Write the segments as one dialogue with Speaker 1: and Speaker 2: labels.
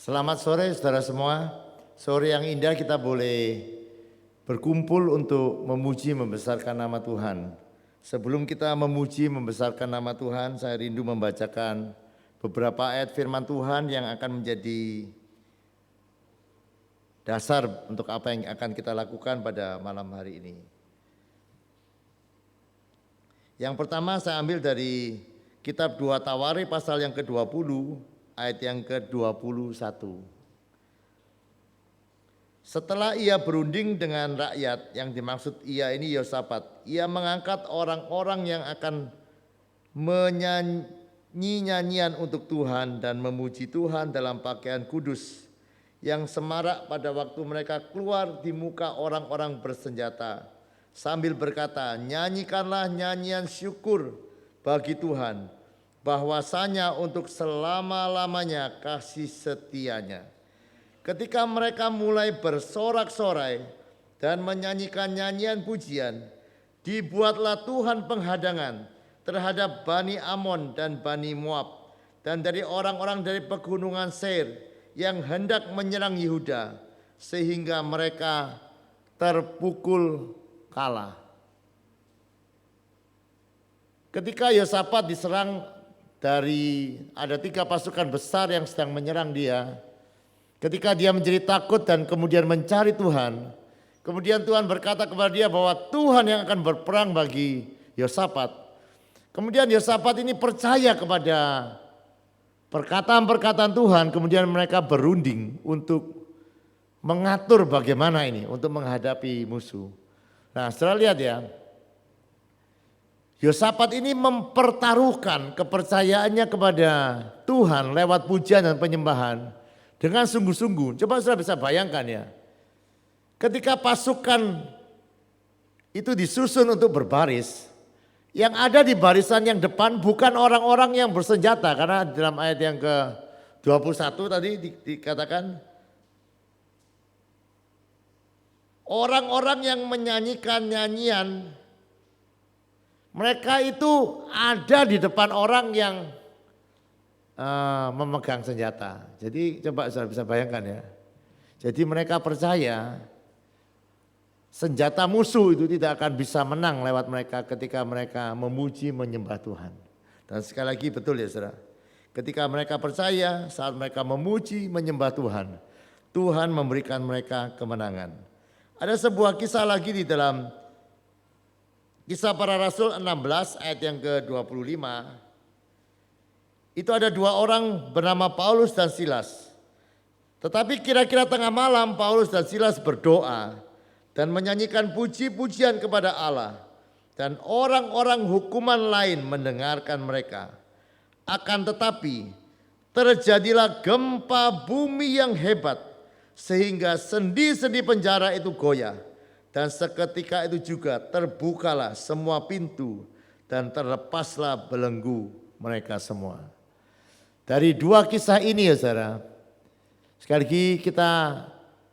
Speaker 1: Selamat sore saudara semua. Sore yang indah kita boleh berkumpul untuk memuji membesarkan nama Tuhan. Sebelum kita memuji membesarkan nama Tuhan, saya rindu membacakan beberapa ayat firman Tuhan yang akan menjadi dasar untuk apa yang akan kita lakukan pada malam hari ini. Yang pertama saya ambil dari kitab 2 Tawarikh pasal yang ke-20 ayat yang ke-21. Setelah ia berunding dengan rakyat, yang dimaksud ia ini Yosafat, ia mengangkat orang-orang yang akan menyanyi nyanyian untuk Tuhan dan memuji Tuhan dalam pakaian kudus yang semarak pada waktu mereka keluar di muka orang-orang bersenjata, sambil berkata, nyanyikanlah nyanyian syukur bagi Tuhan, bahwasanya untuk selama-lamanya kasih setianya. Ketika mereka mulai bersorak-sorai dan menyanyikan nyanyian pujian, dibuatlah Tuhan penghadangan terhadap Bani Amon dan Bani Moab dan dari orang-orang dari pegunungan Seir yang hendak menyerang Yehuda, sehingga mereka terpukul kalah. Ketika Yosafat diserang dari ada 3 pasukan besar yang sedang menyerang dia, ketika dia menjadi takut dan kemudian mencari Tuhan, kemudian Tuhan berkata kepada dia bahwa Tuhan yang akan berperang bagi Yosafat. Kemudian Yosafat ini percaya kepada perkataan-perkataan Tuhan, kemudian mereka berunding untuk mengatur bagaimana ini untuk menghadapi musuh. Nah, saudara lihat ya, Yosafat ini mempertaruhkan kepercayaannya kepada Tuhan lewat pujian dan penyembahan dengan sungguh-sungguh. Coba saudara bisa bayangkan ya, ketika pasukan itu disusun untuk berbaris, yang ada di barisan yang depan bukan orang-orang yang bersenjata, karena dalam ayat yang ke-21 tadi dikatakan orang-orang yang menyanyikan nyanyian, mereka itu ada di depan orang yang memegang senjata. Jadi coba saudara bisa bayangkan ya. Jadi mereka percaya senjata musuh itu tidak akan bisa menang lewat mereka ketika mereka memuji menyembah Tuhan. Dan sekali lagi betul ya saudara, ketika mereka percaya saat mereka memuji menyembah Tuhan, Tuhan memberikan mereka kemenangan. Ada sebuah kisah lagi di dalam Kisah Para Rasul 16 ayat yang ke-25. Itu ada 2 orang bernama Paulus dan Silas. Tetapi kira-kira tengah malam Paulus dan Silas berdoa dan menyanyikan puji-pujian kepada Allah. Dan orang-orang hukuman lain mendengarkan mereka. Akan tetapi terjadilah gempa bumi yang hebat, sehingga sendi-sendi penjara itu goyah. Dan seketika itu juga terbukalah semua pintu dan terlepaslah belenggu mereka semua. Dari 2 kisah ini ya saudara, sekali lagi kita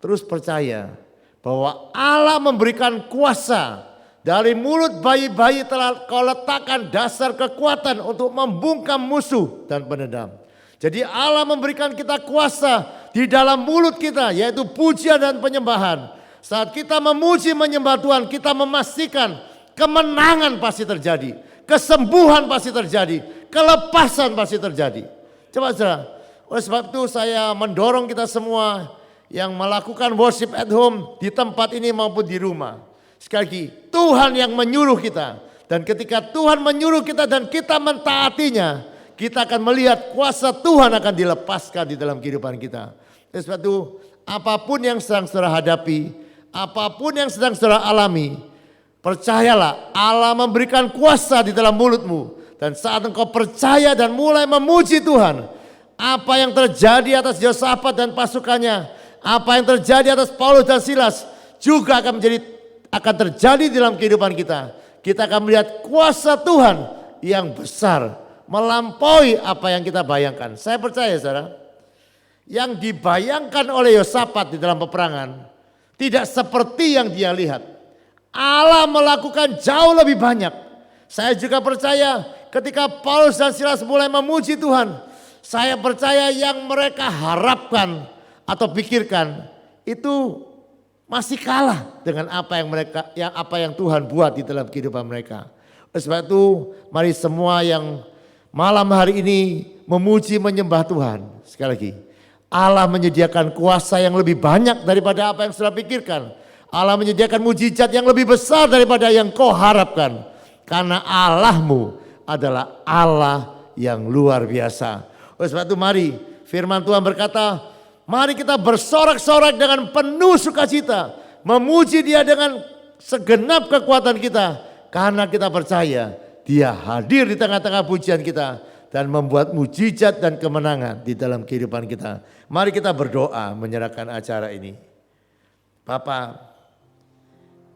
Speaker 1: terus percaya bahwa Allah memberikan kuasa. Dari mulut bayi-bayi telah kau letakkan dasar kekuatan untuk membungkam musuh dan penendam. Jadi Allah memberikan kita kuasa di dalam mulut kita, yaitu pujian dan penyembahan. Saat kita memuji menyembah Tuhan, kita memastikan kemenangan pasti terjadi, kesembuhan pasti terjadi, kelepasan pasti terjadi. Coba saudara, oleh sebab itu saya mendorong kita semua yang melakukan worship at home di tempat ini maupun di rumah. Sekali lagi, Tuhan yang menyuruh kita. Dan ketika Tuhan menyuruh kita dan kita mentaatinya, kita akan melihat kuasa Tuhan akan dilepaskan di dalam kehidupan kita. Oleh sebab itu, apapun yang sedang saudara hadapi, apapun yang sedang saudara alami, percayalah Allah memberikan kuasa di dalam mulutmu. Dan saat engkau percaya dan mulai memuji Tuhan, apa yang terjadi atas Yosafat dan pasukannya, apa yang terjadi atas Paulus dan Silas juga akan terjadi dalam kehidupan kita. Kita akan melihat kuasa Tuhan yang besar melampaui apa yang kita bayangkan. Saya percaya saudara, yang dibayangkan oleh Yosafat di dalam peperangan tidak seperti yang dia lihat. Allah melakukan jauh lebih banyak. Saya juga percaya ketika Paulus dan Silas mulai memuji Tuhan, Saya percaya yang mereka harapkan atau pikirkan itu masih kalah dengan apa yang Tuhan buat di dalam kehidupan mereka. Oleh sebab itu, mari semua yang malam hari ini memuji menyembah Tuhan. Sekali lagi, Allah menyediakan kuasa yang lebih banyak daripada apa yang sudah pikirkan. Allah menyediakan mujizat yang lebih besar daripada yang kau harapkan. Karena Allahmu adalah Allah yang luar biasa. Oleh sebab itu mari, firman Tuhan berkata, mari kita bersorak-sorak dengan penuh sukacita, memuji Dia dengan segenap kekuatan kita, karena kita percaya Dia hadir di tengah-tengah pujian kita dan membuat mujizat dan kemenangan di dalam kehidupan kita. Mari kita berdoa menyerahkan acara ini. Bapa,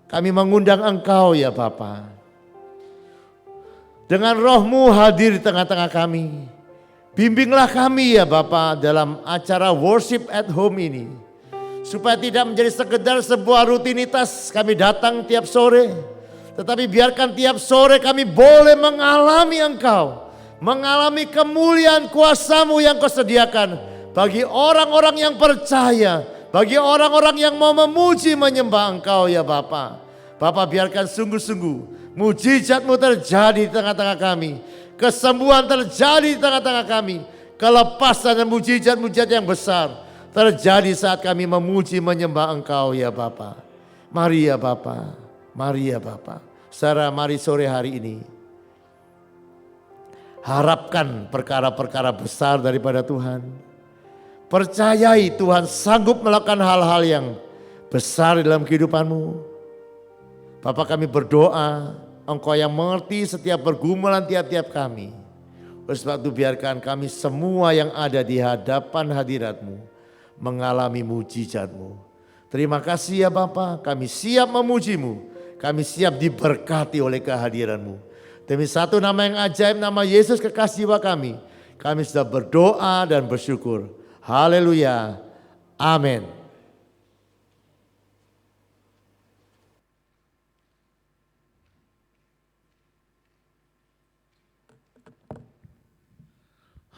Speaker 1: kami mengundang Engkau ya Bapa, dengan roh-Mu hadir di tengah-tengah kami. Bimbinglah kami ya Bapa dalam acara worship at home ini. Supaya tidak menjadi sekedar sebuah rutinitas kami datang tiap sore. Tetapi biarkan tiap sore kami boleh mengalami Engkau. Mengalami kemuliaan kuasa-Mu yang Kau sediakan. Bagi orang-orang yang percaya. Bagi orang-orang yang mau memuji menyembah Engkau ya Bapa. Bapa biarkan sungguh-sungguh mujizat-Mu terjadi di tengah-tengah kami. Kesembuhan terjadi di tengah-tengah kami. Kelepasan dan mujizat-mujizat yang besar terjadi saat kami memuji menyembah Engkau ya Bapa. Mari ya Bapa, mari ya Bapa. Saudara, mari sore hari ini harapkan perkara-perkara besar daripada Tuhan. Percayai Tuhan sanggup melakukan hal-hal yang besar dalam kehidupanmu. Bapa, kami berdoa, Engkau yang mengerti setiap pergumulan tiap-tiap kami. Oleh sebab itu biarkan kami semua yang ada di hadapan hadirat-Mu mengalami mujizat-Mu. Terima kasih ya Bapa, kami siap memuji-Mu. Kami siap diberkati oleh kehadiran-Mu. Demi satu nama yang ajaib, nama Yesus kekasih jiwa kami sudah berdoa dan bersyukur. Haleluya. Amin.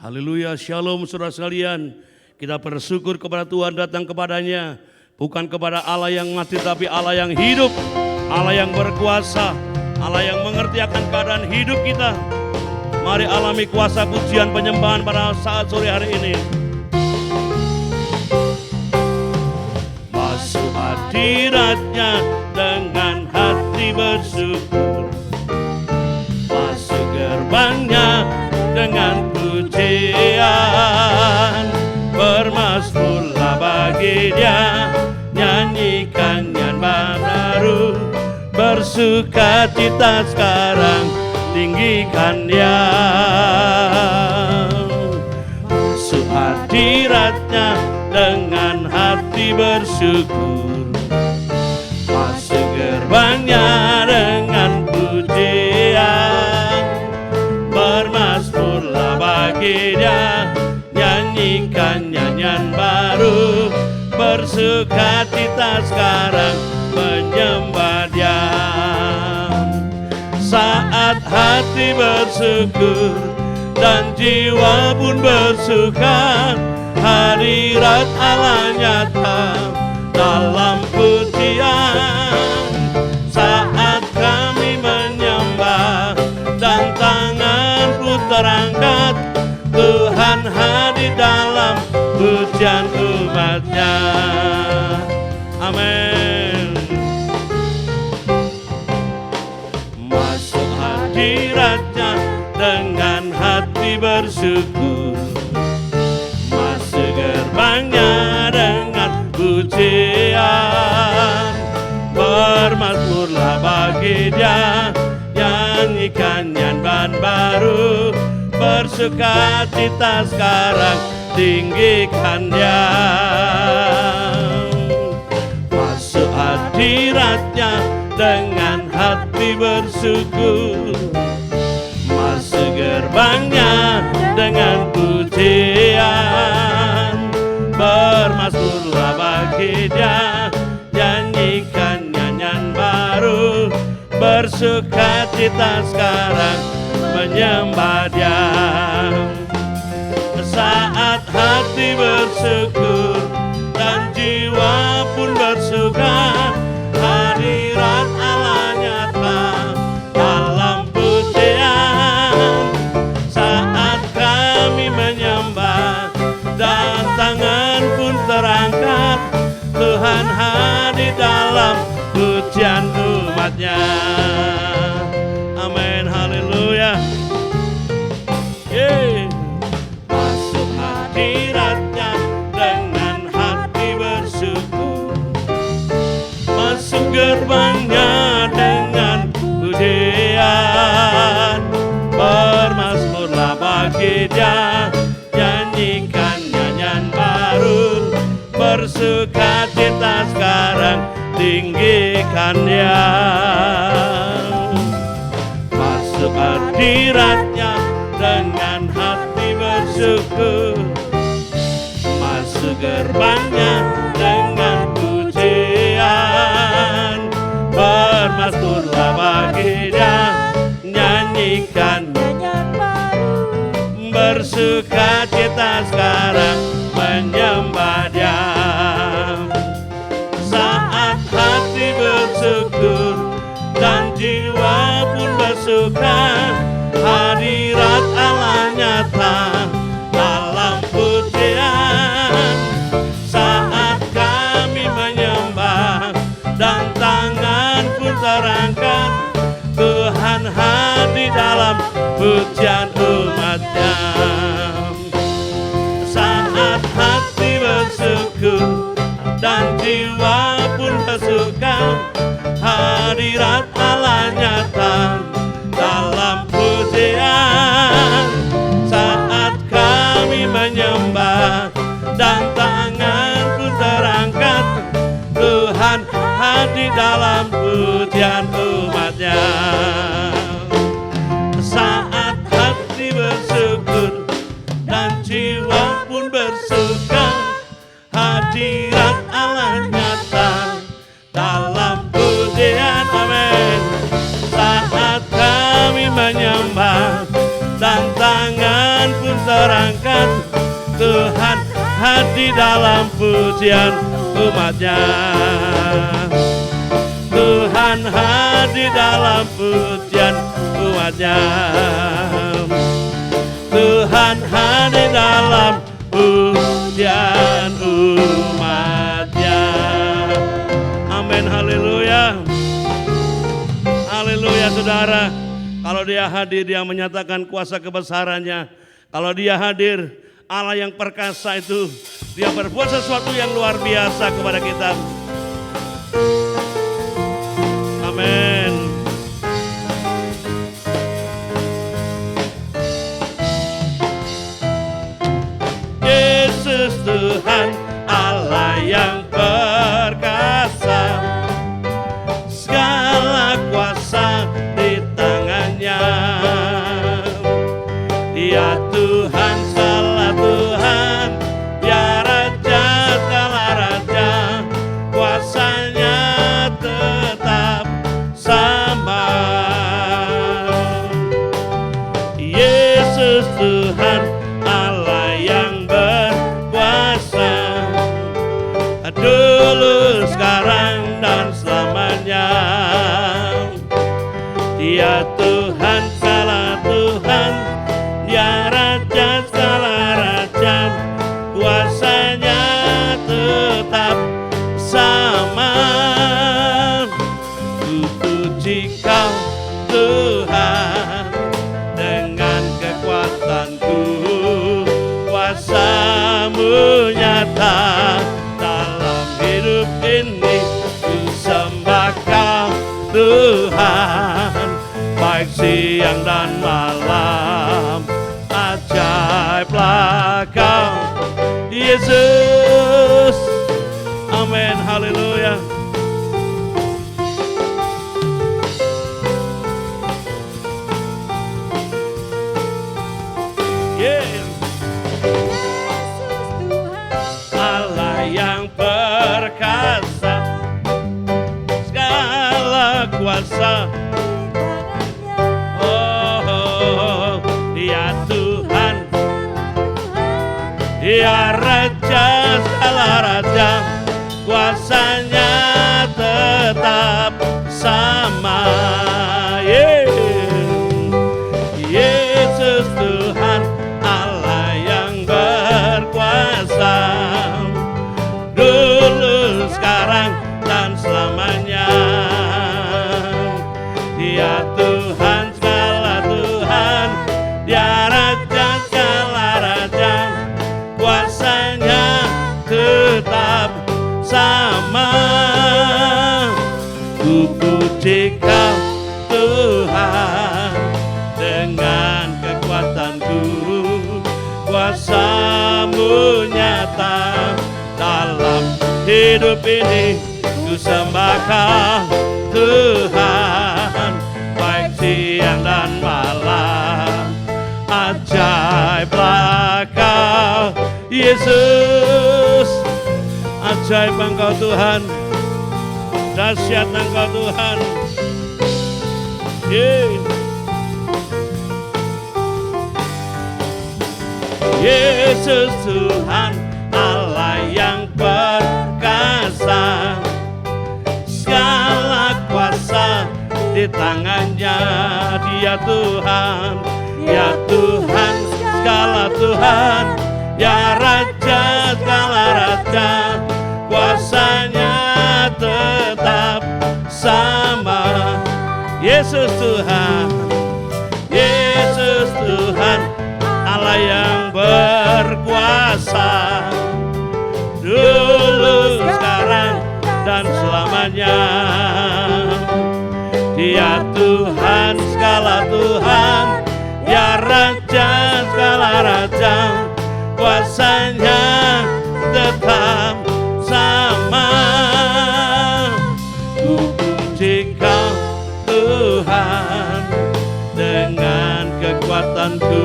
Speaker 2: Haleluya, shalom saudara sekalian. Kita bersyukur kepada Tuhan datang kepadanya. Bukan kepada Allah yang mati tapi Allah yang hidup. Allah yang berkuasa. Allah yang mengerti akan keadaan hidup kita. Mari alami kuasa pujian penyembahan pada saat sore hari ini. Masuk hadirat-Nya dengan hati bersyukur. Masuk gerbang-Nya dengan pujian, bermazmurlah bagi Dia, nyanyikan nyanyian baru, bersukacita sekarang, tinggikan Dia. Masuk hadirat-Nya dengan hati bersyukur, masuk gerbang-Nya dengan pujian, bermazmurlah bagi Dia, nyanyikan nyanyian baru, bersukacita sekarang, menyembah Dia. Saat hati bersyukur dan jiwa pun bersuka, hadirat Allah nyata dalam pujian. Saat kami menyembah dan tangan pun terangkat, Tuhan hadir dalam pujian umat-Nya. Amin. Masuk hadirat-Nya dengan hati bersyukur, masuk gerbang-Nya dengan pujian, bermazmurlah bagi Dia, nyanyikan nyanyian baru, bersukacita sekarang, tinggikan Dia. Masuk hadirat-Nya dengan hati bersyukur, masuk gerbang-Nya dengan pujian, bermazmurlah bagi Dia, nyanyikan nyanyian baru, bersukacita sekarang, menyembah Dia. umatnya. Amin, haleluya. Masuk hadiratnya dengan hati bersyukur, masuk gerbangnya dengan pujian, bermazmurlah bagi Dia, nyanyikan nyanyian baru, bersukacita sekarang, tinggikan Dia. Masuk hadiratnya dengan hati bersyukur, masuk gerbangnya dengan pujian, bermazmurlah bagi Dia, nyanyikan nyanyian baru, bersukacita sekarang, menyembah Dia. Saat hati bersyukur dan jiwa pun bersuka, hadirat Allah nyata dalam pujian. Saat kami menyembah dan tangan pun terangkat, Tuhan hadir dalam pujian umatnya. Saat hati bersyukur dan jiwa pun bersuka, hadirat Allah nyata dalam pujian. Saat kami menyembah dan tangan pun terangkat, Tuhan hadir dalam pujian umatnya. Saat hati bersyukur dan jiwa pun bersuka, hadirat Allah nyata dalam pujian. Amin. Saat kami menyembah dan tangan pun terangkat, Tuhan hadir dalam pujian umatnya. Tuhan hadir dalam pujian umatnya. Tuhan hadir dalam pujian umatnya. Amin, haleluya. Haleluya saudara. Kalau Dia hadir, Dia menyatakan kuasa kebesarannya. Kalau Dia hadir, Allah yang perkasa itu, Dia berbuat sesuatu yang luar biasa kepada kita. Amin. Yesus Tuhan Allah yang perkasa, segala kuasa di tangannya. Dia Tuhan segala Tuhan, Dia Raja segala Raja, kuasanya tetap sama. Yesus Tuhan Allah yang berkuasa, dulu sekarang dan selamanya. Dia Tuhan segala Tuhan, Dia Raja segala Raja, kuasanya tetap sama. Ku puji Kau Tuhan dengan kekuatanku, kuasa-Mu nyata dalam hidup ini. Ku sembah Kau Tuhan, baik siang dan malam. Ajaiblah Kau Yesus. Amin, haleluya. Allah yang perkasa, segala kuasa. Oh, Dia Tuhan, Dia Raja segala Raja, kuasanya tetap sama. Yesus Tuhan Allah yang berkuasa, dulu sekarang dan selamanya. Kau Tuhan, dengan kekuatanku, kuasa-Mu nyata dalam hidup ini. Ku sembah Kau Tuhan, baik siang dan malam. Ajaiblah Kau Yesus, ajaib Engkau Tuhan, dahsyat Engkau Tuhan. Yesus Tuhan, Allah yang perkasa, segala kuasa di tangannya. Dia Tuhan, ya Tuhan, segala Tuhan, ya Raja, segala Raja, kuasanya tetap sama. Yesus Tuhan, Yesus Tuhan, Allah yang berkuasa, dulu, sekarang, dan selamanya. Dia Tuhan, segala Tuhan, ya Raja, segala Raja, kuasanya tetap sama. Ku puji Kau Tuhan, dengan kekuatanku,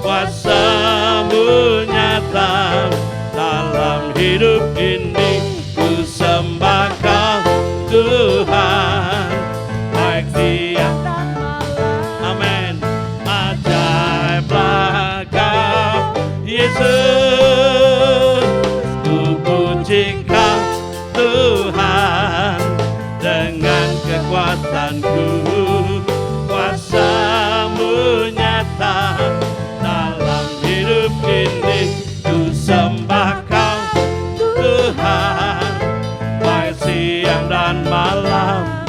Speaker 2: kuasa-Mu nyata dalam hidup ini. Ku sembah Kau Tuhan, baik siang dan malam. Amin. Ajaiblah Kau Yesus, ku puji Kau Tuhan, dengan kekuatanku, kuasa-Mu nyata dalam hidup ini. Ku sembah Kau Tuhan, baik siang dan malam.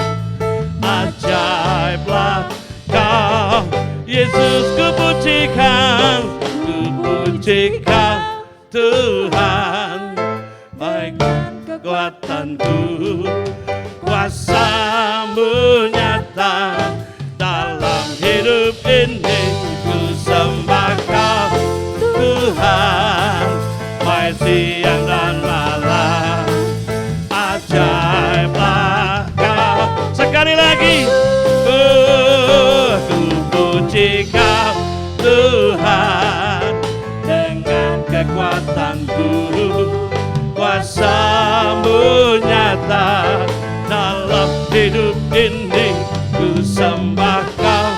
Speaker 2: Ajaiblah Kau Yesus, ku puji Kau, ku puji Kau Tuhan, baik kekuatanku, kuasa-Mu nyata dalam hidup ini. Ku sembah Kau Tuhan, baik siang dan malam. Ajaiblah Kau, sekali lagi, ku puji Kau Tuhan, dengan kekuatanku, kuasa-Mu nyata dalam hidup ini. Ku sembah Kau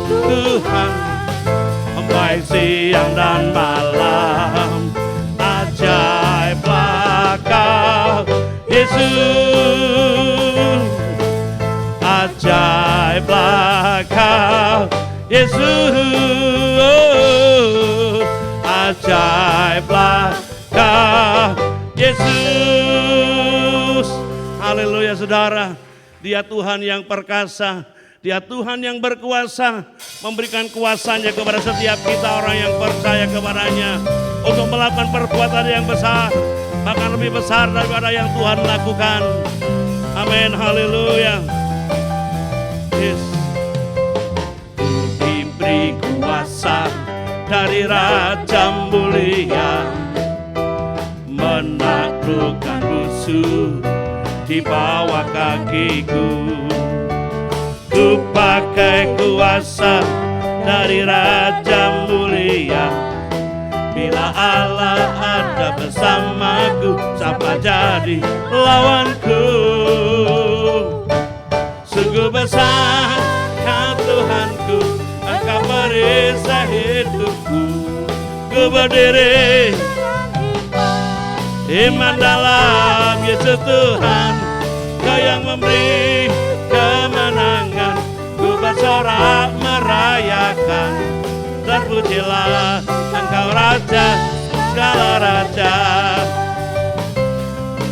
Speaker 2: Tuhan, baik siang dan malam. Ajaiblah Kau Yesus, ajaiblah Kau Yesus, ajaiblah Kau Yesus. Haleluya saudara, Dia Tuhan yang perkasa, Dia Tuhan yang berkuasa, memberikan kuasanya kepada setiap kita orang yang percaya kepadanya untuk melakukan perbuatan yang besar, bahkan lebih besar daripada yang Tuhan lakukan. Amin, haleluya. Yes. Diberi kuasa dari Raja mulia, menaklukkan musuh di bawah kakiku. Ku pakai kuasa dari Raja mulia. Bila Allah ada bersamaku, siapa jadi lawanku? Sungguh besar Kau Tuhanku, Engkau merisai hidupku. Ku berdiri iman dalam Yesus Tuhan, Kau yang memberi kemenangan. Ku bersorak merayakan, terpujilah Engkau Raja, segala Raja.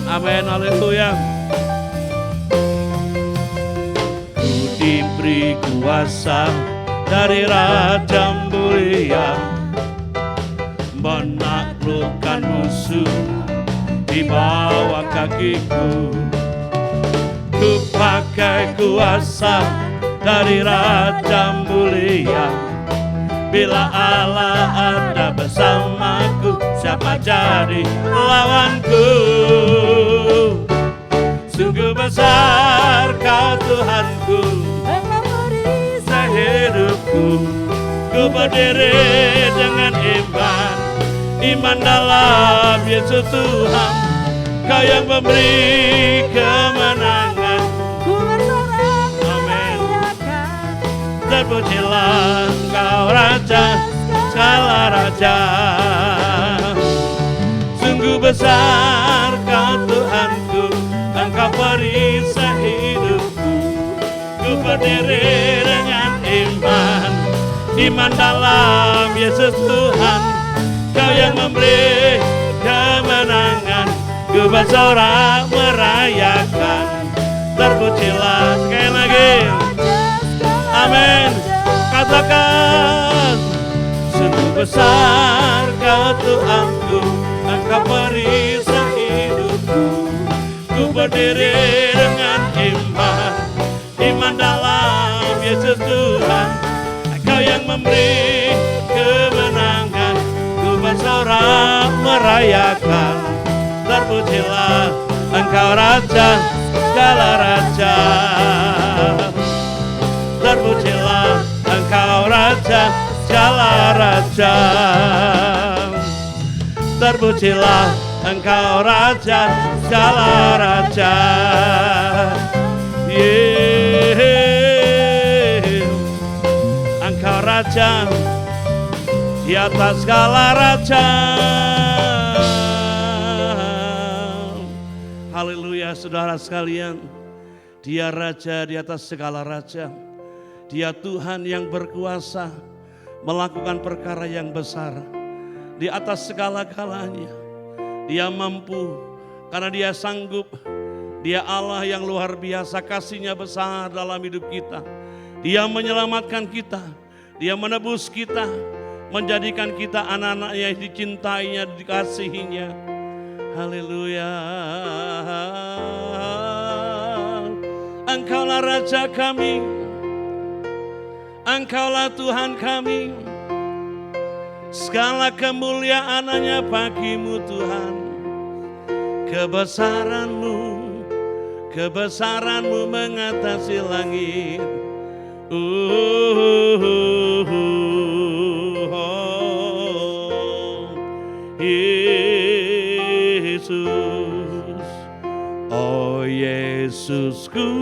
Speaker 2: Amin, haleluya. Ku diberi kuasa dari Raja mulia, menaklukkan musuh di bawah kakiku. Ku pakai kekuasaan dari Raja mulia. Bila Allah ada bersamaku, siapa jadi lawanku? Sungguh besar Kau Tuhanku, sehidupku. Ku berdiri dengan iman dalam Yesus Tuhan. Kau yang memberi kemenangan. Amin. Terpujilah Engkau Raja, segala Raja. Sungguh besar Kau Tuhanku, Engkau perisai hidupku. Ku berdiri dengan iman dalam Yesus Tuhan. Kau yang memberi kemenangan. Ku bersorak merayakan. Terpujilah sekali lagi. Amin. Katakan, sungguh besar Kau Tuhanku, Engkau perisai hidupku. Ku berdiri dengan iman dalam Yesus Tuhan. Kau yang memberi kemenangan. Ku bersorak merayakan. Terpujilah Engkau Raja, segala Raja. Terpujilah Engkau Raja, segala Raja. Terpujilah Engkau Raja, segala Raja. Engkau Raja di atas segala Raja. Haleluya saudara sekalian. Dia Raja di atas segala Raja. Dia Tuhan yang berkuasa melakukan perkara yang besar di atas segala-galanya. Dia mampu karena Dia sanggup. Dia Allah yang luar biasa, kasih-Nya besar dalam hidup kita. Dia menyelamatkan kita, Dia menebus kita, menjadikan kita anak-anak yang dicintainya, dikasihinya. Haleluya. Engkaulah Raja kami, Engkaulah Tuhan kami. Segala kemuliaan hanya bagi-Mu Tuhan. Kebesaran-Mu mengatasi langit. Yesus, oh Yesusku,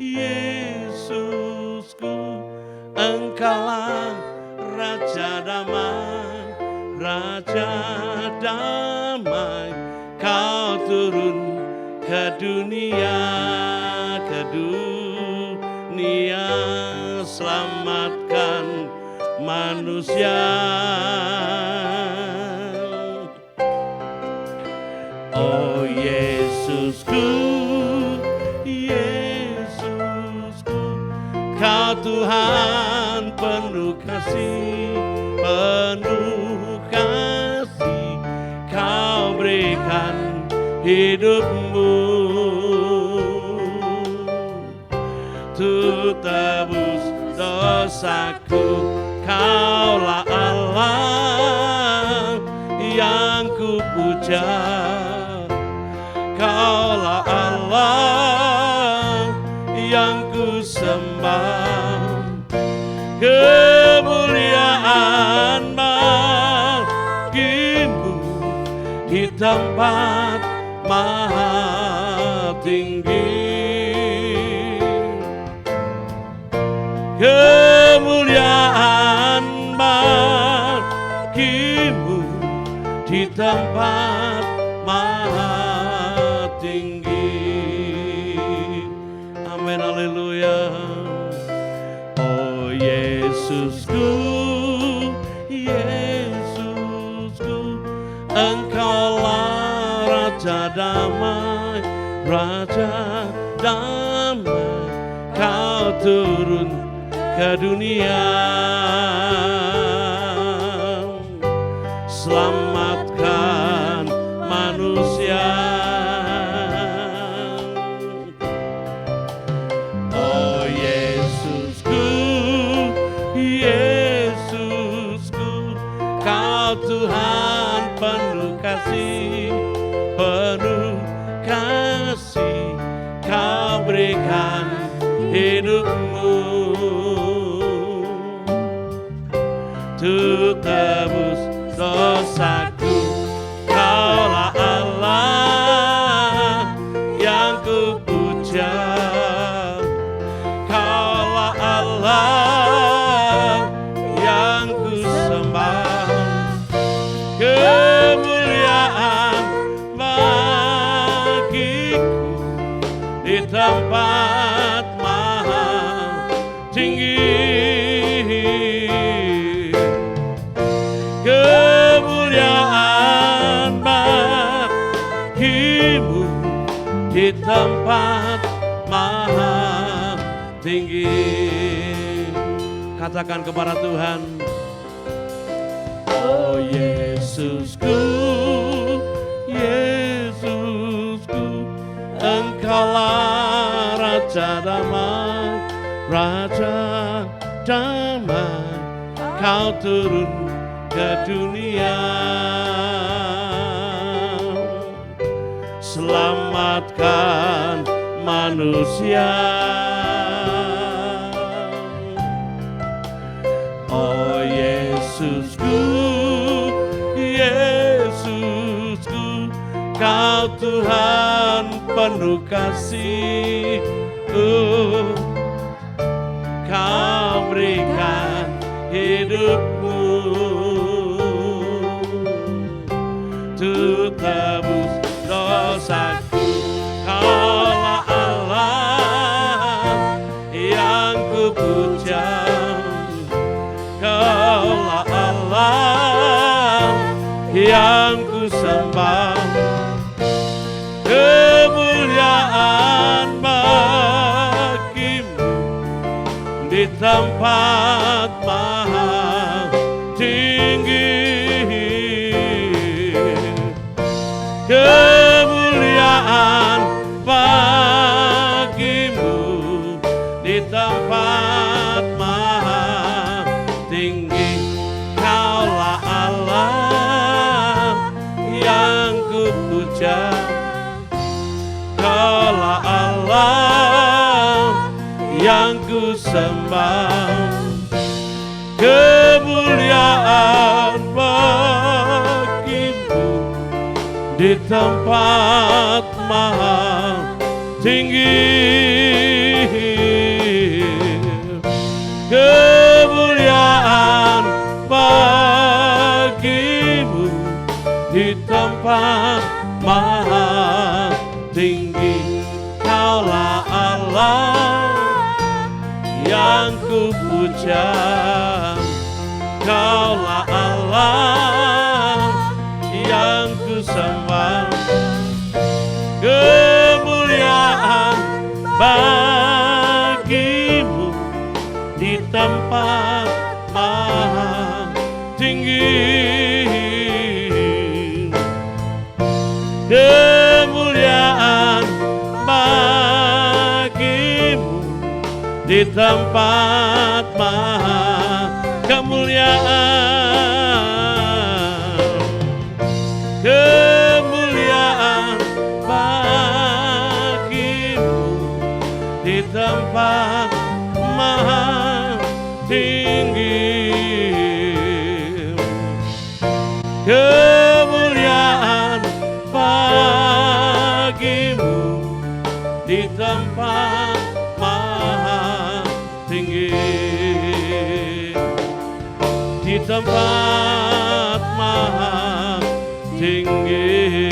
Speaker 2: Yesusku, Engkaulah Raja damai, Raja damai. Kau turun ke dunia, selamatkan manusia. Oh Yesusku, Yesusku, Kau Tuhan penuh kasih, Kau berikan hidupmu untuk tebus dosaku. Kaulah Allah yang ku puja, Kaulah Allah yang ku sembah. Kemuliaan bagi-Mu di tempat maha tinggi. Kemuliaan bagi-Mu di tempat maha tinggi. Amin, haleluya. Oh Yesusku, Yesusku, Engkaulah Raja damai, Raja damai. Kau turun ke dunia, selamatkan manusia. Kau Tuhan penuh kasih, Kau berikan hidupmu untuk tebus dosaku. Kaulah Allah yang ku puja, Kaulah Allah yang ku sembah. Kemuliaan bagiku di tempat maha tinggi. Kemuliaan bagimu di tempat maha tinggi. Katakan kepada Tuhan, oh Yesusku, Yesusku, Engkaulah Raja damai, Raja damai. Kau turun ke dunia, selamatkan manusia. Oh Yesusku, Yesusku, Kau Tuhan penuh kasih, Kau berikan hidupmu untuk tebus dosaku. Kaulah Allah yang ku puja, Kaulah Allah yang ku sembah. Kemuliaan bagimu di tempat maha tinggi. Kemuliaan bagimu di tempat maha tinggi. Kaulah Allah yang ku puja, Kaulah Allah yang ku sembah. Kemuliaan bagimu di tempat maha tinggi. Kemuliaan bagimu di tempat maha tinggi. Kaulah Allah yang ku puja, Kaulah Allah yang ku sembah. Kemuliaan bagimu di tempat maha tinggi. Kemuliaan bagimu di tempat maha kemuliaan. Kemuliaan bagimu di tempat maha tinggi. Kemuliaan bagimu di tempat maha tinggi. Di tempat maha tinggi,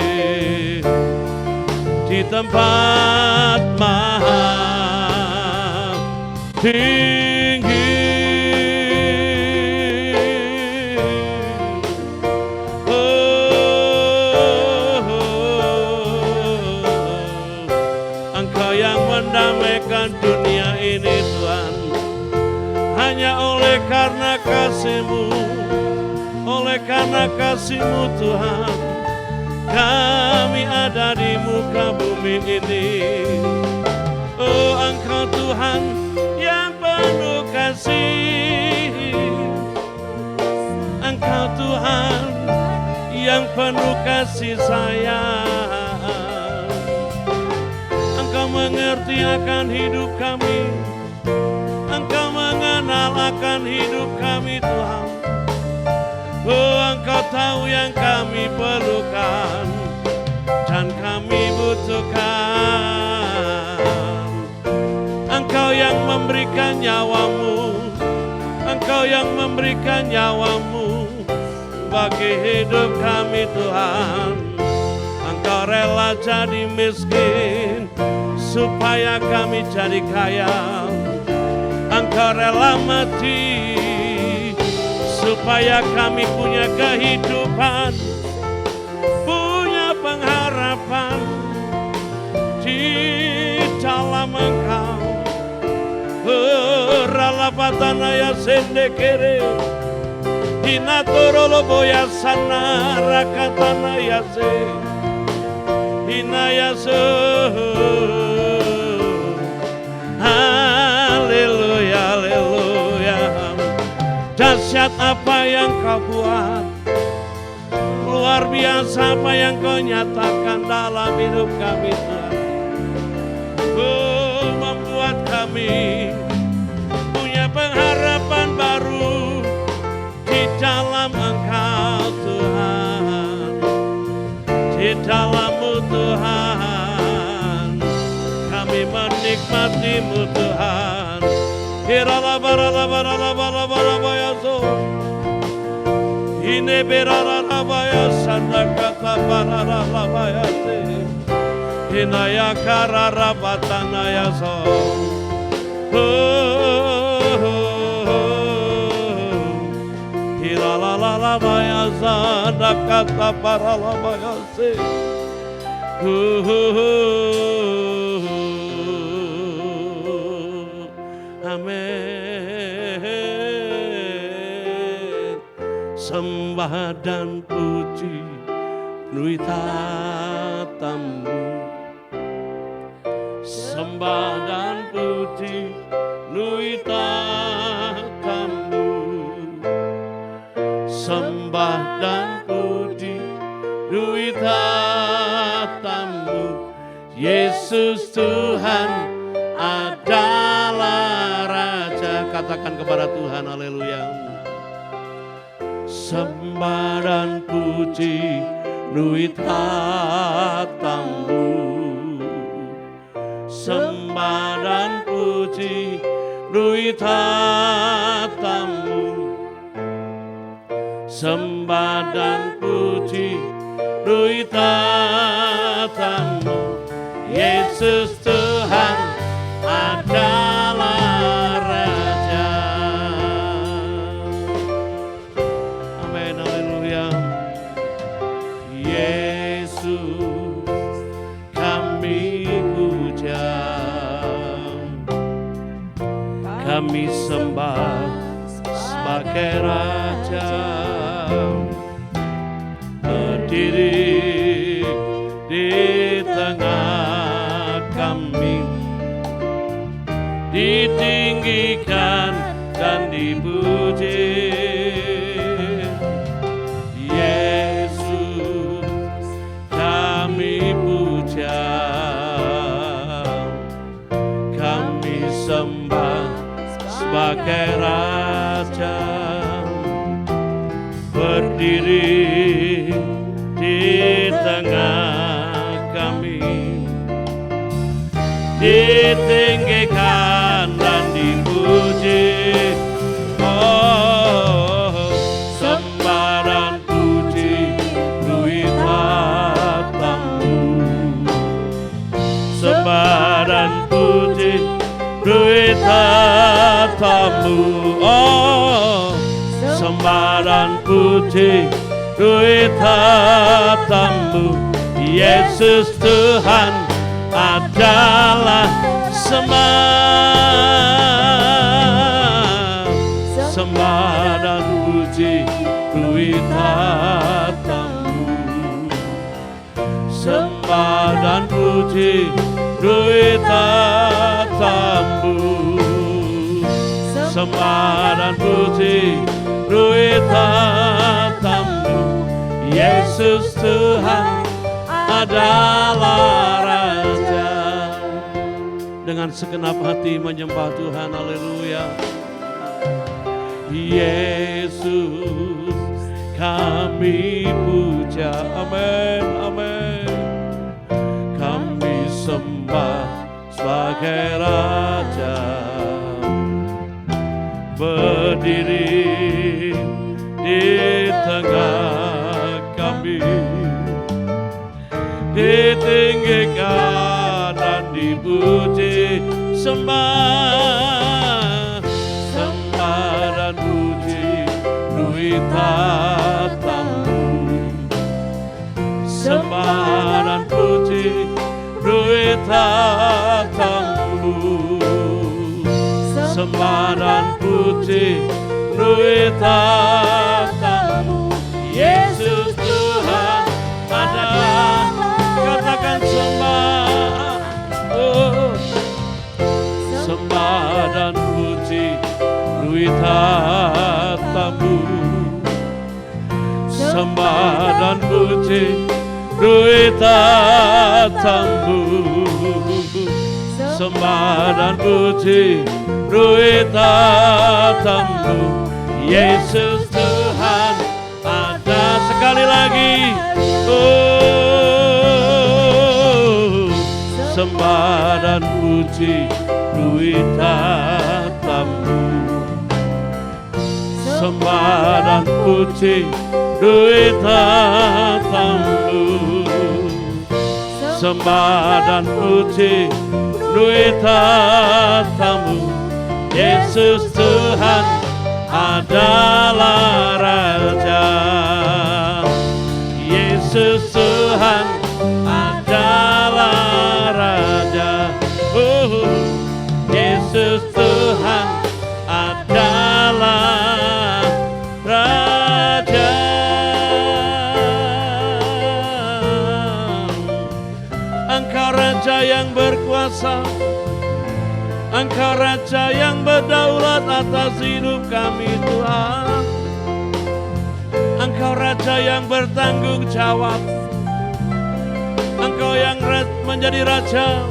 Speaker 2: di tempat maha tinggi. Engkau yang mendamaikan dunia ini Tuhan, hanya oleh karena kasih-Mu, oleh karena kasih-Mu Tuhan, kami ada di muka bumi ini. Oh Engkau Tuhan yang penuh kasih, Engkau Tuhan yang penuh kasih sayang. Engkau mengerti akan hidup kami, Engkau mengenal akan hidup kami Tuhan. Oh, Engkau tahu yang kami perlukan dan kami butuhkan. Engkau yang memberikan nyawamu, Engkau yang memberikan nyawamu bagi hidup kami Tuhan. Engkau rela jadi miskin supaya kami jadi kaya. Engkau rela mati supaya kami punya kehidupan, punya pengharapan di dalam Engkau. Ralapatana ya sendekere, Hinatoro boya sana rakatana ya se, Hinayaso. Haleluya, haleluya. Dahsyat apa yang Kau buat, luar biasa apa yang Kau nyatakan dalam hidup kami Tuhan. Oh, membuat kami punya pengharapan baru di dalam Engkau Tuhan, di dalam-Mu Tuhan, kami menikmati-Mu Tuhan. Hiralabaralabaralabaralabayaso, Hine beraralabaya sandakata baralabayase, Hinaya kararabatana yaso. Hiralalalabaya sandakata baralabayase. Amin. Sembah dan puji penuhi tatamu, sembah dan puji penuhi tatamu, sembah dan puji penuhi tatamu. Yesus Tuhan adalah Raja. Katakan kepada Tuhan, haleluya. Sembah dan puji penuhi tatamu, sembah dan puji penuhi tatamu, sembah dan puji penuhi tatamu. Yesus Tuhan adalah Raja. Amin, haleluya. Yesus kami puja, kami sembah sebagai Raja, berdiri di tengah kami, ditinggikan dan dipuji. Yesus kami puja, kami sembah sebagai Raja, berdiri di tengah kami, ditinggikan dan dipuji. Oh, sembah dan puji penuhi tatamu, sembah dan puji penuhi tatamu. Oh, sembah dan puji penuhi tatamu. Yesus Tuhan adalah sembah dan puji penuhi tatamu, sembah dan puji penuhi tatamu, sembah dan puji penuhi tatamu. Yesus Tuhan adalah Raja. Dengan segenap hati menyembah Tuhan, haleluya. Yesus kami puja, amin, amin. Kami sembah sebagai Raja, berdiri di tengah kami, ditinggikan dan dipuji, sembah, sembah dan puji duit tatamu, sembah dan puji duit tatamu, sembah dan puji duit tatamu. Yesus Tuhan adalah, katakan sembah, oh, sembah dan puji duit tatamu, sembah dan puji duit tatamu, sembah dan puji duit tatamu. Yesus Tuhan ada, sekali lagi, oh, sembah dan puji duit tatamu, sembah dan puji duit tatamu, sembah dan puji duit tatamu. Yesus Tuhan adalah Raja, Yesus Tuhan adalah Raja, oh, Yesus Tuhan adalah Raja. Engkau Raja yang berkuasa, Engkau Raja yang berdaulat atas hidup kami Tuhan. Engkau Raja yang bertanggung jawab, Engkau yang menjadi Raja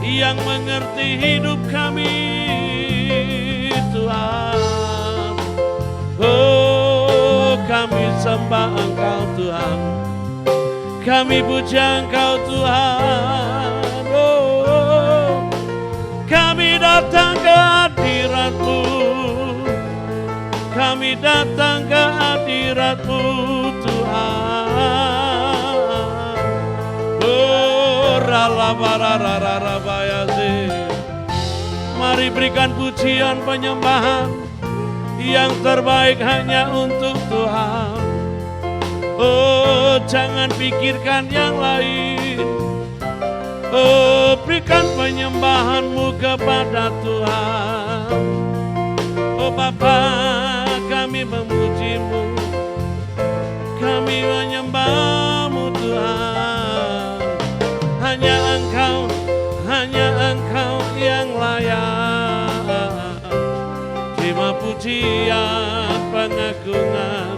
Speaker 2: yang mengerti hidup kami Tuhan. Oh, kami sembah Engkau Tuhan, kami puja Engkau Tuhan. Oh, kami datang ke hadirat-Mu, kami datang ke hadirat-Mu Tuhan. Oh, ralabarararabayase, mari berikan pujian penyembahan yang terbaik hanya untuk Tuhan. Oh, jangan pikirkan yang lain. Oh, berikan penyembahan-Mu kepada Tuhan. Oh Bapa, kami memuji-Mu, kami menyembah-Mu Tuhan. Hanya Engkau yang layak. Terima pujian, pengagungan,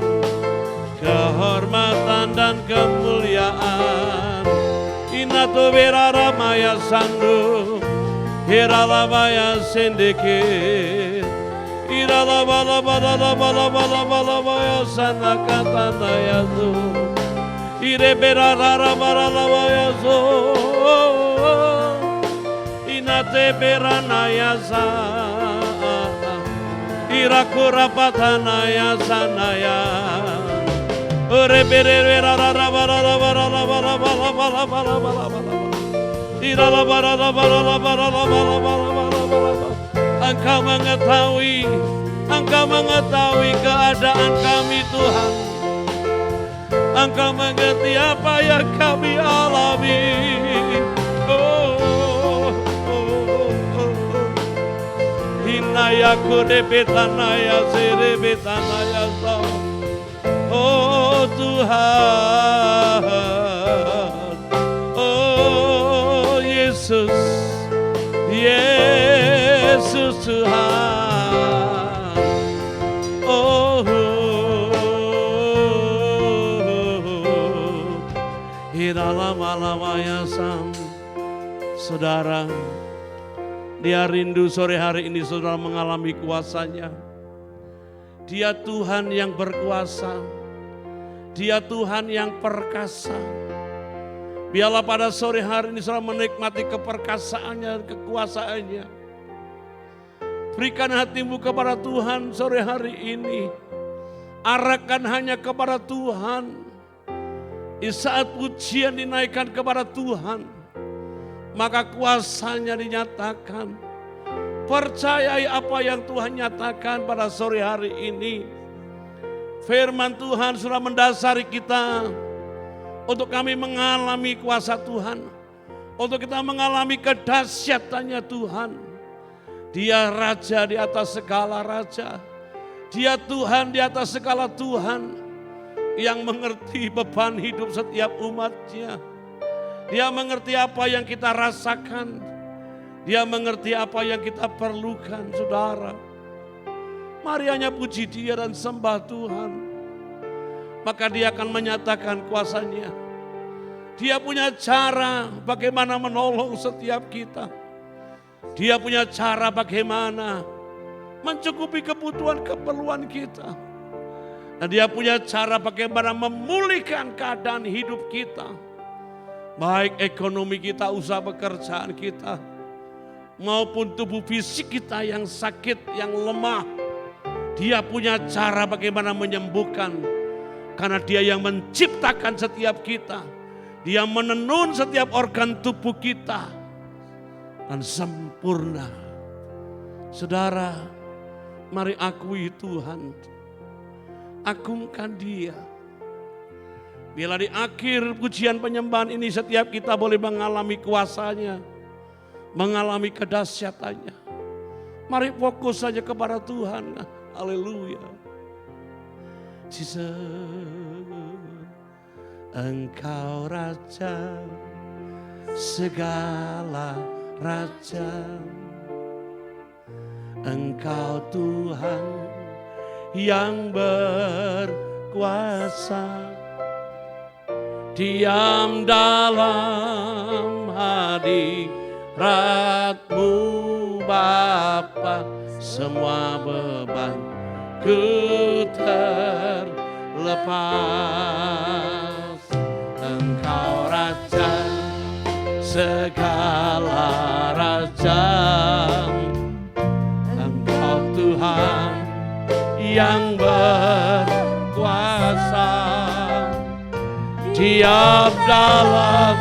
Speaker 2: kehormatan dan kemuliaan. Inato berara maya sandu, hirala maya sendeke, irala bala bala bala bala bala maya sanakata nayazu, ire berara bala maya zo, inate berana yasa, irakura patana yasa naya. Ore bere ra ra ra ba ra ra ba ra ra ba ra ba ra ba ra ba ra ba ra ba ra. Ira la ba ra ra ba ra ra ba ra ra ba ra ba ra ba ra ba ra. Engkau mengetahui keadaan kami Tuhan. Engkau mengerti apa yang kami alami. Oh, hinayaku debetanaya serebetanaya so. Oh Tuhan, oh Yesus, Yesus Tuhan, oh Alamalayasam. Saudara, dia rindu sore hari ini saudara mengalami kuasa-Nya. Dia Tuhan yang berkuasa. Dia Tuhan yang perkasa. Biarlah pada sore hari ini saudara menikmati keperkasaannya dan kekuasaannya. Berikan hatimu kepada Tuhan sore hari ini. Arahkan hanya kepada Tuhan. Di saat pujian dinaikkan kepada Tuhan, maka kuasa-Nya dinyatakan. Percayai apa yang Tuhan nyatakan pada sore hari ini. Firman Tuhan sudah mendasari kita untuk kami mengalami kuasa Tuhan, untuk kita mengalami kedahsyatannya Tuhan. Dia Raja di atas segala raja. Dia Tuhan di atas segala Tuhan. Yang mengerti beban hidup setiap umat-Nya. Dia mengerti apa yang kita rasakan. Dia mengerti apa yang kita perlukan, saudara. Mari hanya puji Dia dan sembah Tuhan. Maka Dia akan menyatakan kuasa-Nya. Dia punya cara bagaimana menolong setiap kita. Dia punya cara bagaimana mencukupi kebutuhan keperluan kita. Dan Dia punya cara bagaimana memulihkan keadaan hidup kita. Baik ekonomi kita, usaha pekerjaan kita. Maupun tubuh fisik kita yang sakit, yang lemah. Dia punya cara bagaimana menyembuhkan. Karena Dia yang menciptakan setiap kita. Dia menenun setiap organ tubuh kita. Dan sempurna. Saudara, mari akui Tuhan. Agungkan Dia. Bila di akhir pujian penyembahan ini setiap kita boleh mengalami kuasa-Nya, mengalami kedahsyatannya. Mari fokus saja kepada Tuhan. Haleluya. Jesus, Engkau Raja segala raja. Engkau Tuhan yang berkuasa, diam dalam hadirat-Mu Bapa, semua beban ku terlepas. Engkau Raja segala raja, Engkau Tuhan yang berkuasa, diam dalam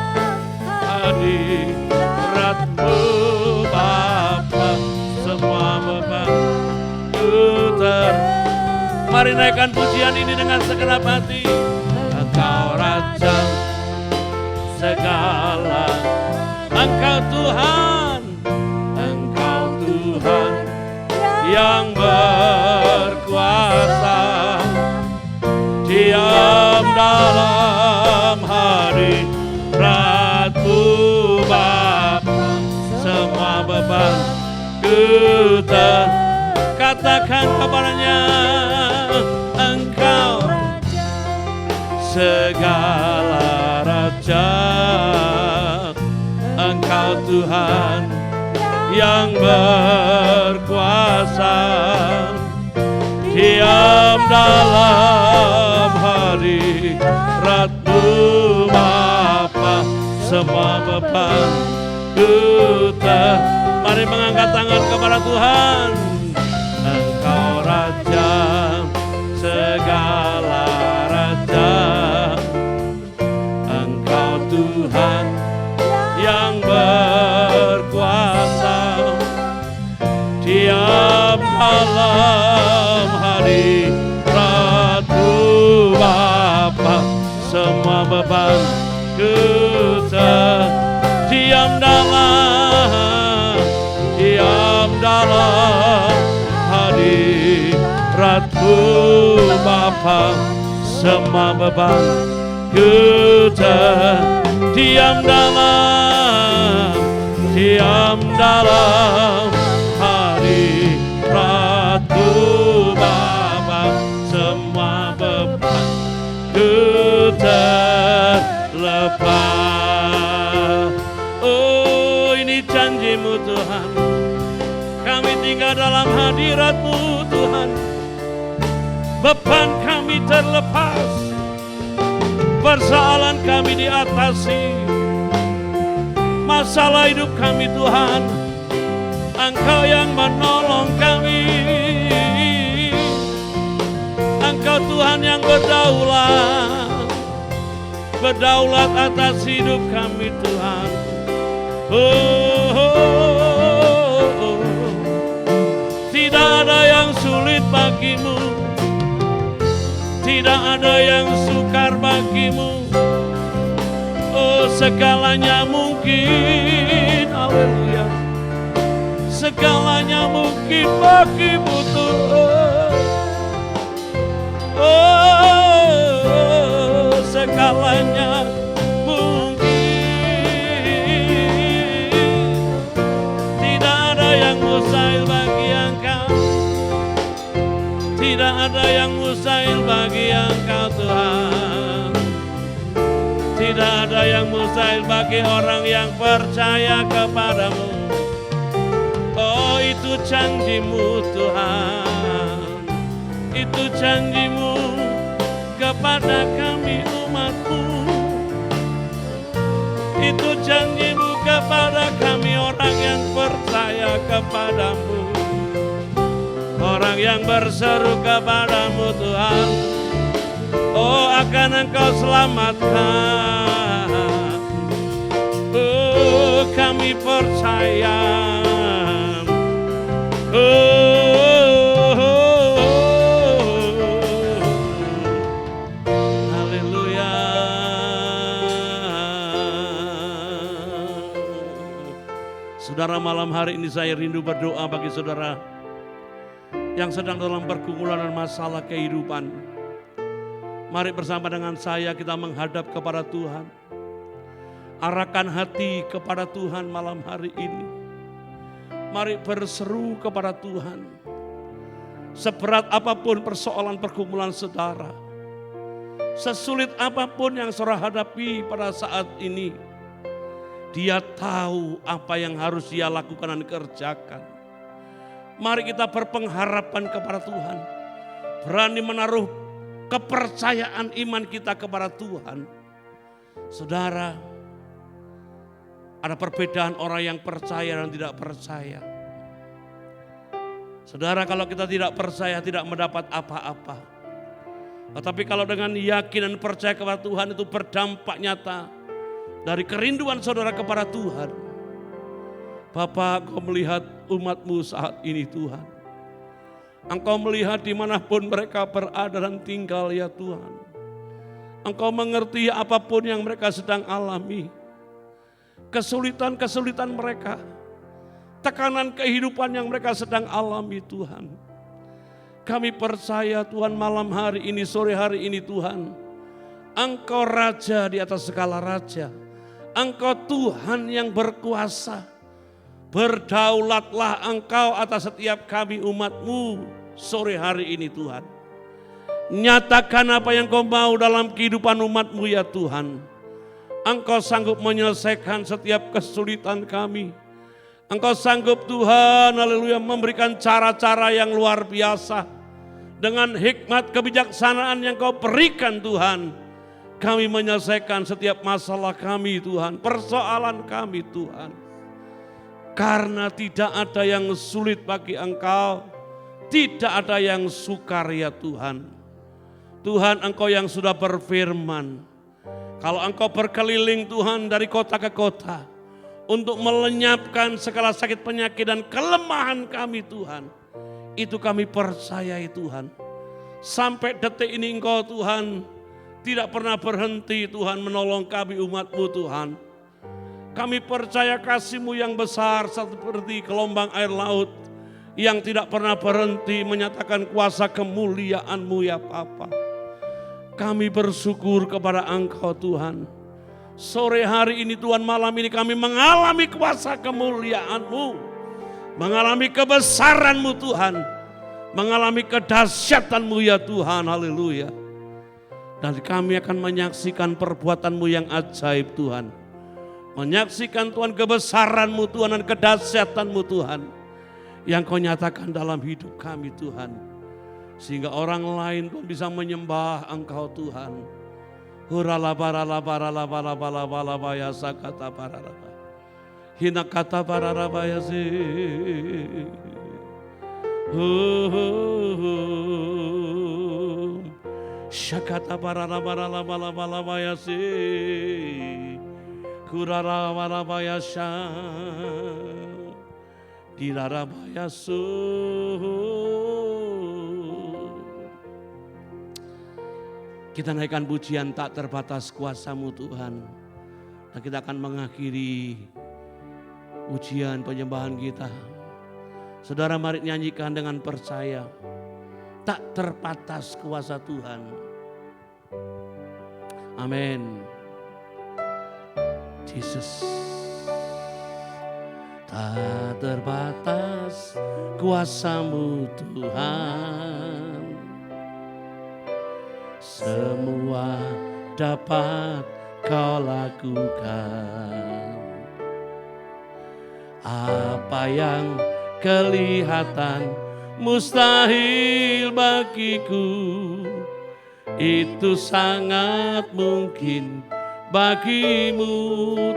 Speaker 2: hadirat-Mu Bapa, semua beban ku Mari naikkan pujian ini dengan segenap hati. Engkau Raja segala, Engkau Tuhan, Engkau Tuhan yang berkuasa, diam dalam hadirat-Mu Bapa, semua beban ku katakan kepadanya, Engkau segala raja, Engkau Tuhan yang berkuasa, diam dalam hadirat-Mu Bapa, semua beban ku mari mengangkat tangan kepada Tuhan. Engkau Raja segala raja, Engkau Tuhan yang berkuasa, diam dalam hadirat-Mu Bapa, semua beban ku diam dalam hadirat-Mu Bapa, semua beban ku diam dalam hadirat-Mu Bapa, semua beban ku terlepas. Tuhan. Kami tinggal dalam hadirat-Mu Tuhan. Beban kami terlepas, persoalan kami diatasi, masalah hidup kami Tuhan, Engkau yang menolong kami. Engkau Tuhan yang berdaulat atas hidup kami Tuhan. Tidak ada yang sulit bagimu, tidak ada yang sukar bagimu. Oh, segalanya mungkin, haleluya. Segalanya mungkin bagimu Tuhan. Oh, segalanya mungkin. Tidak ada yang mustahil bagi Engkau. Tidak ada yang mustahil bagi Engkau Tuhan. Tidak ada yang mustahil bagi orang yang percaya kepadamu. Oh, itu janji-Mu Tuhan. Itu janji-Mu kepada kami umat-Mu. Itu janji-Mu kepada kami orang yang percaya kepadamu. Orang yang berseru kepadamu Tuhan. Oh, akan Engkau selamatkan. Oh, kami percaya. Haleluya. Saudara, malam hari ini saya rindu berdoa bagi saudara yang sedang dalam pergumulan dan masalah kehidupan. Mari bersama dengan saya kita menghadap kepada Tuhan. Arahkan hati kepada Tuhan malam hari ini. Mari berseru kepada Tuhan. Seberat apapun persoalan pergumulan saudara, sesulit apapun yang saudara hadapi pada saat ini, Dia tahu apa yang harus Dia lakukan dan kerjakan. Mari kita berpengharapan kepada Tuhan. Berani menaruh kepercayaan iman kita kepada Tuhan. Saudara, ada perbedaan orang yang percaya dan tidak percaya. Saudara, kalau kita tidak percaya tidak mendapat apa-apa. Tetapi kalau dengan yakin dan percaya kepada Tuhan itu berdampak nyata dari kerinduan saudara kepada Tuhan. Bapa, Engkau melihat umat-Mu saat ini Tuhan. Engkau melihat dimanapun mereka berada dan tinggal ya Tuhan. Engkau mengerti apapun yang mereka sedang alami. Kesulitan-kesulitan mereka. Tekanan kehidupan yang mereka sedang alami Tuhan. Kami percaya Tuhan malam hari ini, sore hari ini Tuhan. Engkau Raja di atas segala Raja. Engkau Tuhan yang berkuasa. Berdaulatlah Engkau atas setiap kami umat-Mu sore hari ini Tuhan. Nyatakan apa yang Kau mau dalam kehidupan umat-Mu ya Tuhan. Engkau sanggup menyelesaikan setiap kesulitan kami. Engkau sanggup Tuhan, haleluya, memberikan cara-cara yang luar biasa. Dengan hikmat kebijaksanaan yang Kau berikan Tuhan. Kami menyelesaikan setiap masalah kami Tuhan, persoalan kami Tuhan. Karena tidak ada yang sulit bagi Engkau, tidak ada yang sukar ya Tuhan. Tuhan, Engkau yang sudah berfirman, kalau Engkau berkeliling Tuhan dari kota ke kota, untuk melenyapkan segala sakit penyakit dan kelemahan kami Tuhan. Itu kami percayai Tuhan. Sampai detik ini Engkau Tuhan tidak pernah berhenti Tuhan menolong kami umat-Mu Tuhan. Kami percaya kasih-Mu yang besar seperti gelombang air laut yang tidak pernah berhenti menyatakan kuasa kemuliaan-Mu ya Bapa. Kami bersyukur kepada Engkau Tuhan. Sore hari ini Tuhan, malam ini kami mengalami kuasa kemuliaan-Mu. Mengalami kebesaran-Mu Tuhan. Mengalami kedahsyatan-Mu ya Tuhan, haleluya. Dan kami akan menyaksikan perbuatan-Mu yang ajaib Tuhan. menyaksikan Tuhan kebesaran-Mu Tuhan dan kedahsyatan-Mu Tuhan yang Kau nyatakan dalam hidup kami Tuhan. Sehingga orang lain pun bisa menyembah Engkau Tuhan. Huralabaralabaralabaralabaralabaya sakata baralaba. Hina kata baralabaya si. Syakata baralabaralabaralabaya si. Kurarabarabaya syam. Dirarabaya su. Kita naikkan pujian tak terbatas kuasa-Mu Tuhan. Dan kita akan mengakhiri pujian penyembahan kita. Saudara mari nyanyikan dengan percaya. Tak terbatas kuasa Tuhan. Amin. Jesus. Tak terbatas kuasa-Mu Tuhan. Semua dapat Kau lakukan. Apa yang kelihatan mustahil bagiku, itu sangat mungkin bagimu.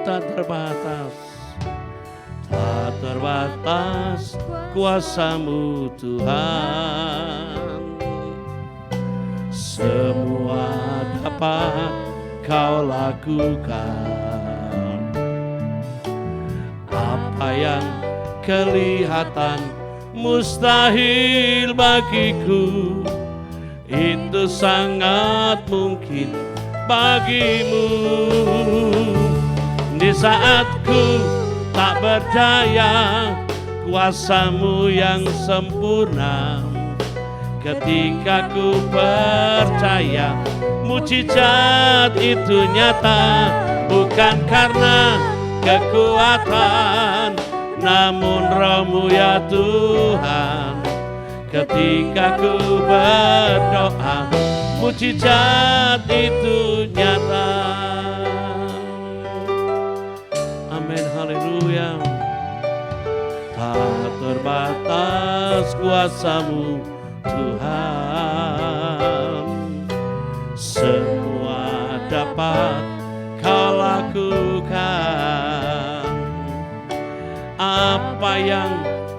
Speaker 2: Tak terbatas, tak terbatas kuasa-Mu Tuhan. Semua dapat Kau lakukan. Apa yang kelihatan mustahil bagiku, itu sangat mungkin bagimu. Di saat ku tak berdaya, kuasa-Mu yang sempurna. Ketika ku percaya, mujizat itu nyata. Bukan karena kekuatan, namun Roh-Mu ya Tuhan. Ketika ku berdoa, mujizat itu nyata. Amin, haleluya. Tak terbatas kuasa-Mu Tuhan. Semua dapat Kau lakukan. Apa yang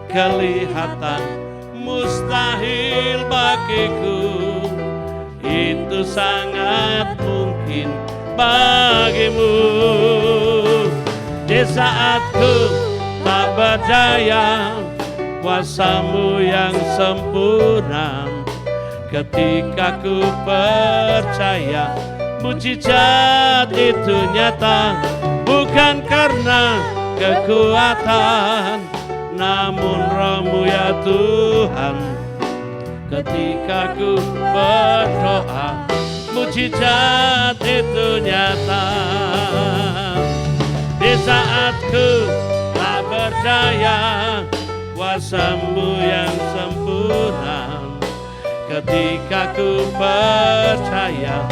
Speaker 2: kelihatan mustahil bagiku, itu sangat mungkin bagimu. Di saat ku tak berdaya, kuasa-Mu yang sempurna. Ketika ku percaya, mujizat itu nyata. Bukan karena kekuatan, namun Roh-Mu ya Tuhan. Ketika ku berdoa, mujizat itu nyata. Di saat ku tak berdaya, kuasa-Mu yang sempurna. Ketika ku percaya,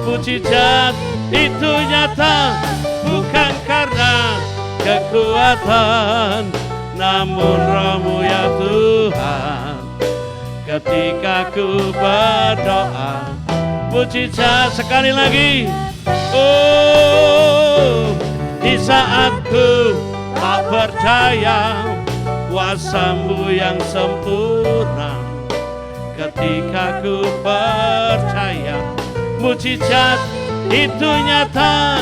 Speaker 2: mujizat itu nyata. Bukan karena kekuatan, namun Roh-Mu ya Tuhan. Ketika ku berdoa, mujizat. Sekali lagi. Oh, di saat ku tak percaya, kuasa-Mu yang sempurna. Ketika ku percaya, mujizat itu nyata.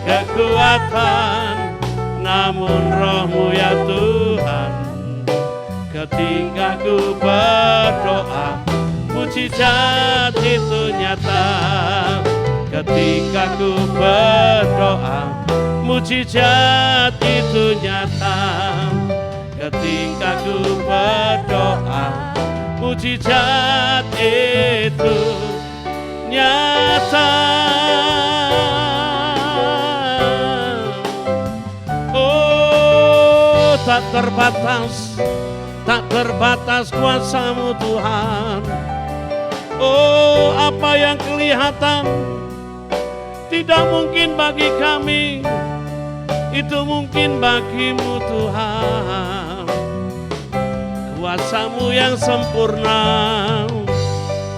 Speaker 2: Kekuatan, namun Roh-Mu ya Tuhan. Ketika ku berdoa, mujizat itu nyata. Ketika ku berdoa, mujizat itu nyata. Ketika ku berdoa, mujizat itu nyata. Oh, tak terbatas, tak terbatas kuasa-Mu Tuhan. Oh, apa yang kelihatan tidak mungkin bagi kami, itu mungkin bagimu Tuhan. Kuasa-Mu yang sempurna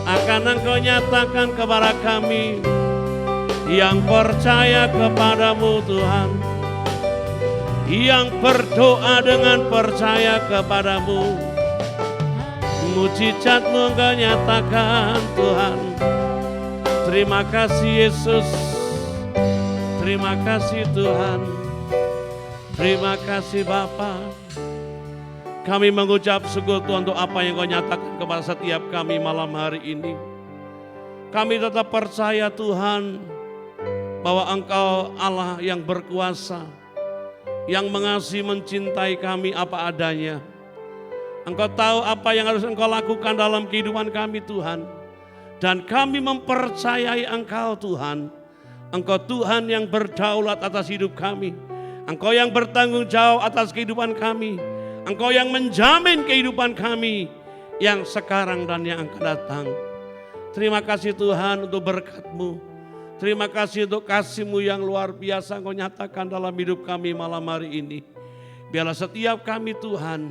Speaker 2: akan Engkau nyatakan kepada kami yang percaya kepadamu Tuhan, yang berdoa dengan percaya kepadamu. Mujizat-Mu Engkau nyatakan Tuhan. Terima kasih Yesus, terima kasih Tuhan, terima kasih Bapa. Kami mengucap syukur Tuhan untuk apa yang Kau nyatakan kepada setiap kami malam hari ini. Kami tetap percaya Tuhan bahwa Engkau Allah yang berkuasa, yang mengasihi mencintai kami apa adanya. Engkau tahu apa yang harus Engkau lakukan dalam kehidupan kami Tuhan. Dan kami mempercayai Engkau Tuhan. Engkau Tuhan yang berdaulat atas hidup kami. Engkau yang bertanggung jawab atas kehidupan kami. Engkau yang menjamin kehidupan kami yang sekarang dan yang akan datang. Terima kasih Tuhan untuk berkat-Mu. Terima kasih untuk kasih-Mu yang luar biasa Engkau nyatakan dalam hidup kami malam hari ini. Biarlah setiap kami Tuhan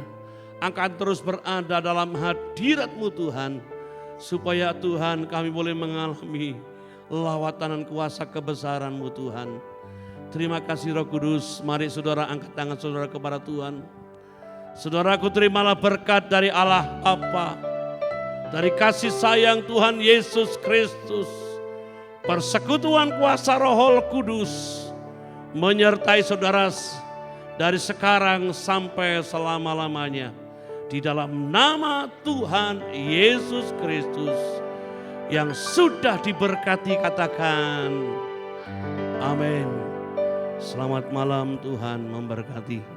Speaker 2: akan terus berada dalam hadirat-Mu Tuhan. Supaya Tuhan kami boleh mengalami lawatan dan kuasa kebesaran-Mu Tuhan. Terima kasih Roh Kudus. Mari saudara angkat tangan saudara kepada Tuhan. Saudaraku, terimalah berkat dari Allah Bapa, dari kasih sayang Tuhan Yesus Kristus, persekutuan kuasa Roh Kudus menyertai saudara dari sekarang sampai selama-lamanya. Di dalam nama Tuhan Yesus Kristus yang sudah diberkati, katakan amin. Selamat malam, Tuhan memberkati.